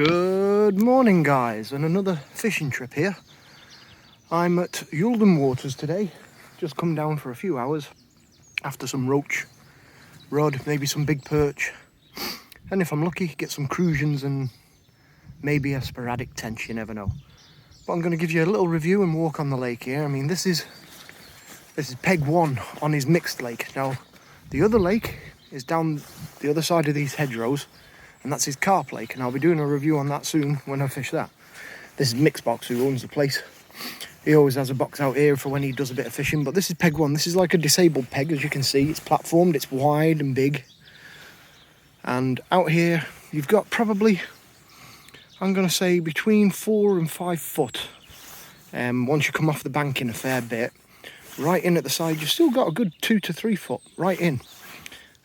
Good morning, guys, and another fishing trip here. I'm at Youldon waters today, just come down for a few hours after some roach, rod, maybe some big perch, and if I'm lucky, get some crucians and maybe a sporadic tench, you never know. But I'm going to give you a little review and walk on the lake here. I mean, this is peg one on his mixed lake. Now, the other lake is down the other side of these hedgerows, and that's his carp lake, and I'll be doing a review on that soon when I fish that. This is Mixbox, who owns the place. He always has a box out here for when he does a bit of fishing, but this is peg one. This is like a disabled peg, as you can see. It's platformed, it's wide and big. And out here, you've got probably, I'm going to say, between 4 and 5 foot. Once you come off the banking a fair bit, right in at the side, you've still got a good 2 to 3 foot right in.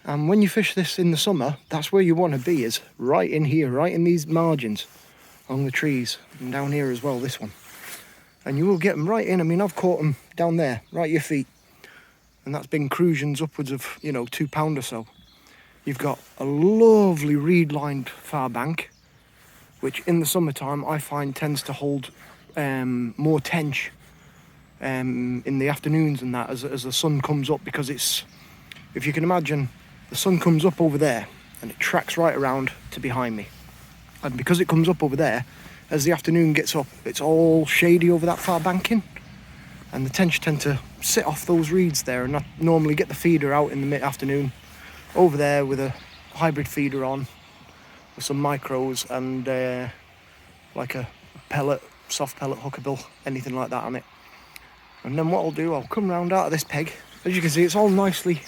And when you fish this in the summer, that's where you want to be, is right in here, right in these margins, along the trees, and down here as well, this one. And you will get them right in. I mean, I've caught them down there, right at your feet. And that's been crucians upwards of, £2 or so. You've got a lovely reed-lined far bank, which in the summertime I find tends to hold more tench in the afternoons and that as the sun comes up, because it's, if you can imagine, the sun comes up over there and it tracks right around to behind me. And because it comes up over there, as the afternoon gets up, it's all shady over that far banking. And the tench tend to sit off those reeds there and not normally get the feeder out in the mid-afternoon. Over there with a hybrid feeder on, with some micros and like a pellet, soft pellet hooker bill, anything like that on it. And then what I'll do, I'll come round out of this peg. As you can see, it's all nicely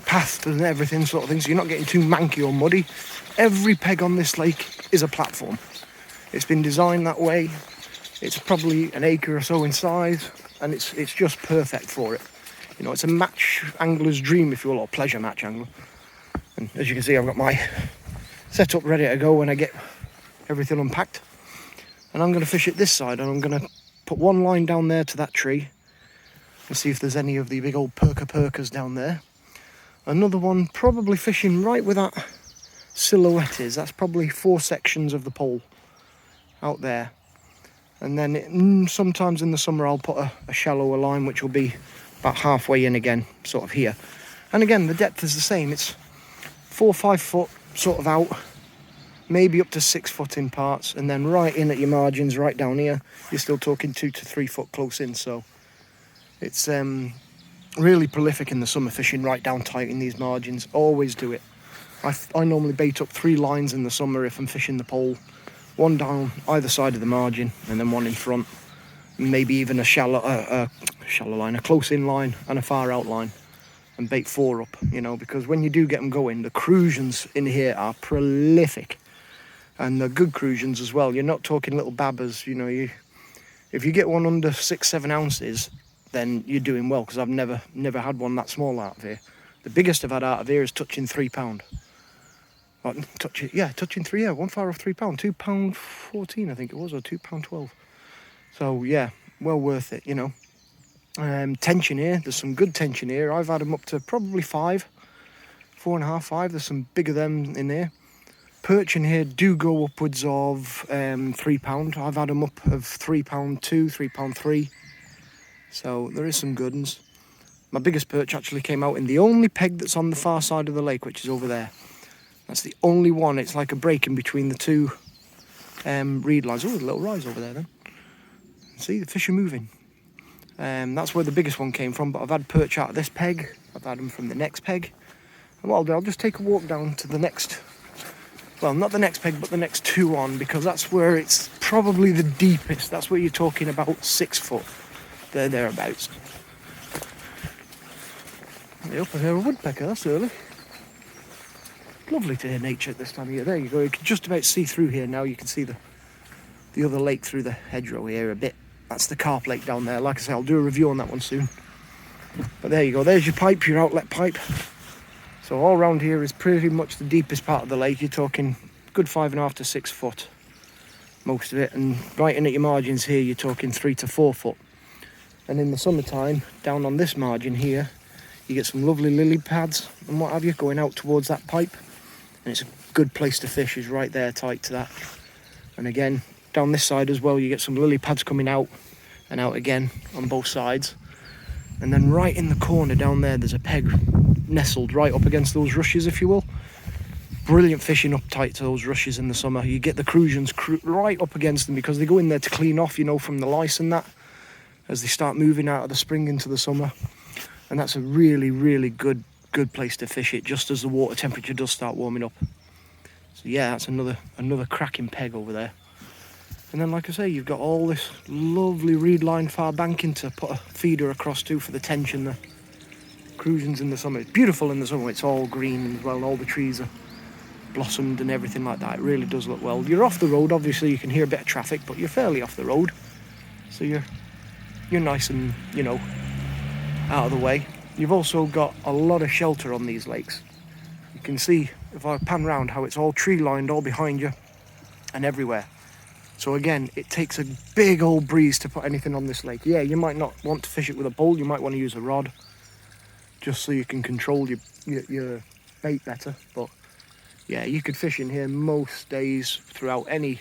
pathed and everything sort of thing, so you're not getting too manky or muddy. Every peg on this lake is a platform. It's been designed that way. It's probably an acre or so in size, and it's just perfect for it. It's a match angler's dream, if you will, or pleasure match angler. And as you can see, I've got my setup ready to go when I get everything unpacked. And I'm going to fish it this side, and I'm going to put one line down there to that tree and see if there's any of the big old perkers down there. Another one probably fishing right where that silhouette is. That's probably 4 sections of the pole out there. And then sometimes in the summer I'll put a shallower line, which will be about halfway in again, sort of here. And again, the depth is the same. It's 4 or 5 foot sort of out, maybe up to 6 foot in parts, and then right in at your margins, right down here, you're still talking 2 to 3 foot close in. So it's really prolific in the summer, fishing right down tight in these margins. Always do it. I normally bait up 3 lines in the summer if I'm fishing the pole. 1 down either side of the margin, and then 1 in front. Maybe even a shallow line, a close in line, and a far out line, and bait 4 up. Because when you do get them going, the crucians in here are prolific, and they're good crucians as well. You're not talking little babbers. If you get one under 6-7 ounces, then you're doing well, because I've never had one that small out of here. The biggest I've had out of here is touching £3. Touching 3, yeah, 1 far off £3, £2.14 I think it was, or £2.12. So yeah, well worth it, Tension here, there's some good tension here. I've had them up to probably 5, 4.5, 5. There's some bigger them in there. Perch in here do go upwards of £3. I've had them up of £3.2, £3.3. So there is some good ones. My biggest perch actually came out in the only peg that's on the far side of the lake, which is over there. That's the only one. It's like a break in between the 2 reed lines. Oh, there's a little rise over there then. See, the fish are moving. That's where the biggest one came from, but I've had perch out of this peg. I've had them from the next peg. And what I'll do, I'll just take a walk down to the next, well, not the next peg, but the next 2 on, because that's where it's probably the deepest. That's where you're talking about 6 foot. Thereabouts. Up I hear a woodpecker, that's early. Lovely to hear nature at this time of year. There you go, you can just about see through here now. You can see the other lake through the hedgerow here a bit. That's the carp lake down there. Like I say, I'll do a review on that one soon. But there you go, there's your pipe, your outlet pipe. So all around here is pretty much the deepest part of the lake. You're talking good 5.5 to 6 foot, most of it. And right in at your margins here, you're talking 3 to 4 foot. And in the summertime, down on this margin here, you get some lovely lily pads and what have you going out towards that pipe. and it's a good place to fish, is right there tight to that. And again, down this side as well, you get some lily pads coming out and out again on both sides. And then right in the corner down there, there's a peg nestled right up against those rushes, if you will. Brilliant fishing up tight to those rushes in the summer. You get the crucians right up against them because they go in there to clean off, you know, from the lice and that, as they start moving out of the spring into the summer. And that's a really, really good place to fish it, just as the water temperature does start warming up. So yeah, that's another cracking peg over there. And then, like I say, you've got all this lovely reed-lined far banking to put a feeder across to for the tension, the crucians in the summer. It's beautiful in the summer. It's all green as well. All the trees are blossomed and everything like that. It really does look well. You're off the road, obviously. You can hear a bit of traffic, but you're fairly off the road. So you're nice and, you know, out of the way. You've also got a lot of shelter on these lakes. You can see, if I pan round, how it's all tree-lined all behind you and everywhere. So again, it takes a big old breeze to put anything on this lake. Yeah, you might not want to fish it with a pole. You might want to use a rod, just so you can control your bait better. But yeah, you could fish in here most days throughout any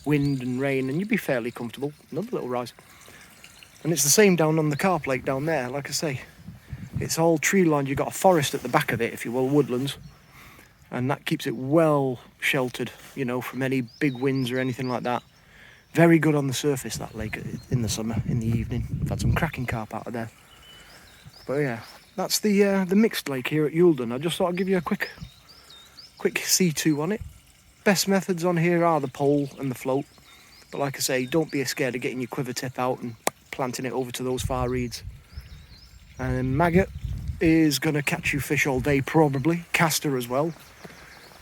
wind and rain, and you'd be fairly comfortable. Another little rise. And it's the same down on the carp lake down there. Like I say, it's all tree lined. You've got a forest at the back of it, if you will, woodlands. And that keeps it well sheltered, you know, from any big winds or anything like that. Very good on the surface, that lake, in the summer, in the evening. I've had some cracking carp out of there. But yeah, that's the mixed lake here at Youldon. I just thought I'd give you a quick C2 on it. Best methods on here are the pole and the float. But like I say, don't be scared of getting your quiver tip out and planting it over to those far reeds. And maggot is going to catch you fish all day, probably. Castor as well.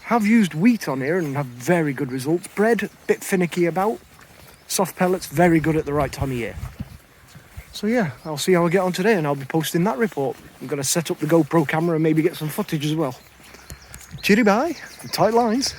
Have used wheat on here and have very good results. Bread, bit finicky about. Soft pellets, very good at the right time of year. So yeah, I'll see how I get on today, and I'll be posting that report. I'm going to set up the GoPro camera and maybe get some footage as well. Cheery bye, and tight lines.